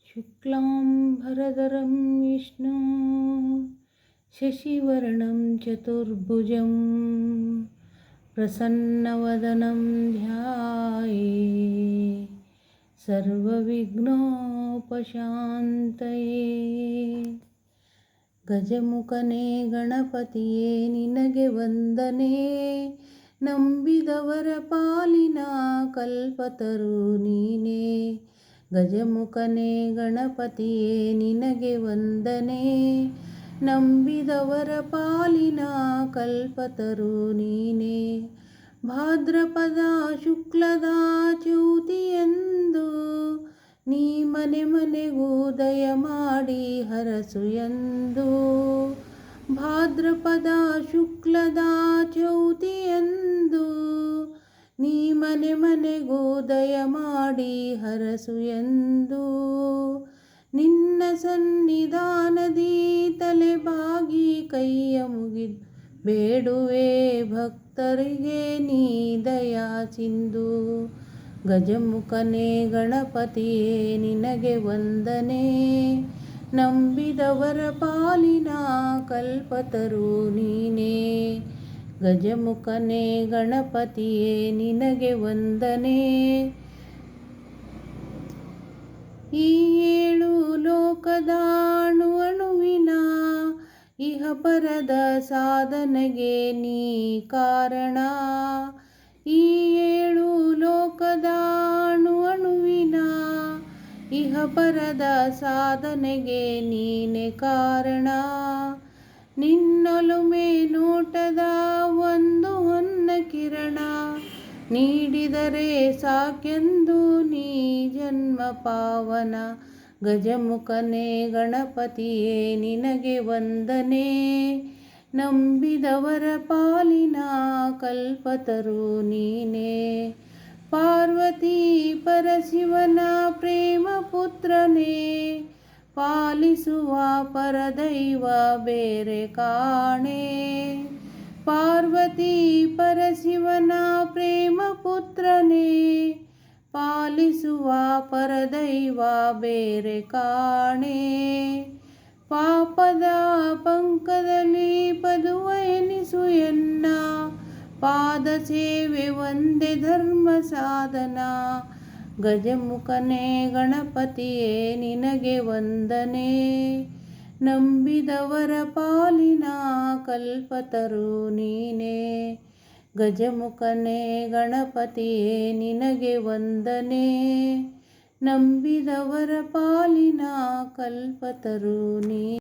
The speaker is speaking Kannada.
शुक्लाम्बरधरं विष्णुं शशिवर्णं चतुर्भुजं प्रसन्नवदनं ध्यायेत् सर्वविघ्नोपशान्तये। ಗಜಮುಖನೇ ಗಣಪತಿಯೇ ನಿನಗೆ ವಂದನೆ, ನಂಬಿದವರ ಪಾಲಿನ ಕಲ್ಪತರು ನೀನೇ. ಗಜಮುಖನೇ ಗಣಪತಿಯೇ ನಿನಗೆ ವಂದನೆ, ನಂಬಿದವರ ಪಾಲಿನ ಕಲ್ಪತರು ನೀನೇ. ಭಾದ್ರಪದ ಶುಕ್ಲದ ಚೌತಿಯಂದು ನೀ ಮನೆ ಮನೆಗೂ ದಯ ಮಾಡಿ ಹರಸು ಎಂದು. ಭಾದ್ರಪದ ಶುಕ್ಲದ ಚೌತಿಯಂದು ನೀ ಮನೆ ಮನೆಗೂ ದಯ ಮಾಡಿ ಹರಸು ಎಂದು. ನಿನ್ನ ಸನ್ನಿಧಾನದಿ ತಲೆಬಾಗಿ ಕೈಯ ಮುಗಿದು ಬೇಡುವೆ ಭಕ್ತರಿಗೆ ನೀ ದಯಾ ಸಿಂಧು. ಗಜಮುಖನೇ ಗಣಪತಿಯೇ ನಿನಗೆ ವಂದನೆ, ನಂಬಿದವರ ಪಾಲಿನ ಕಲ್ಪತರು ನೀನೇ. ಗಜಮುಖನೇ ಗಣಪತಿಯೇ ನಿನಗೆ ವಂದನೆ. ಈ ಏಳು ಲೋಕದ ಅಣುವಿನ ಇಹಪರದ ಸಾಧನೆಗೆ ನೀ ಕಾರಣ. ಈ ಏಳು ಲೋಕದ ಅಣುವಿನ ಇಹಪರದ ಸಾಧನೆಗೆ ನೀನೆ ಕಾರಣ. ನಿನ್ನೊಲುಮೆ ನೋಟದ ಒಂದು ಹೊನ್ನ ಕಿರಣ ನೀಡಿದರೆ ಸಾಕೆಂದು ನೀ ಜನ್ಮ ಪಾವನ. ಗಜಮುಖನೇ ಗಣಪತಿಯೇ ನಿನಗೆ ವಂದನೆ, ನಂಬಿದವರ ಪಾಲಿನ ಕಲ್ಪತರು ನೀನೇ. ಪಾರ್ವತಿ ಪರಶಿವನ ಪ್ರೇಮ ಪುತ್ರನೇ, ಪಾಲಿಸುವ ಪರದೈವ ಬೇರೆ ಕಾಣೆ. ಪಾರ್ವತಿ ಪರಶಿವನ ಪ್ರೇಮ ಪುತ್ರನೇ, ಪಾಲಿಸುವ ಪರದೈವ ಬೇರೆ ಕಾಣೆ. ಪಾಪದ ಪಂಕದಲ್ಲಿ ಪದುವ ಎನಿಸು ಎನ್ನ, ಪಾದ ಸೇವೆ ಒಂದೇ ಧರ್ಮ ಸಾಧನ. ಗಜಮುಖನೇ ಗಣಪತಿಯೇ ನಿನಗೆ ವಂದನೆ, ನಂಬಿದವರ ಪಾಲಿನ ಕಲ್ಪತರು ನೀನೇ. ಗಜಮುಖನೇ ಗಣಪತಿಯೇ ನಿನಗೆ ವಂದನೆ, ನಂಬಿದವರ ಪಾಲಿನ ಕಲ್ಪತರು ನೀ.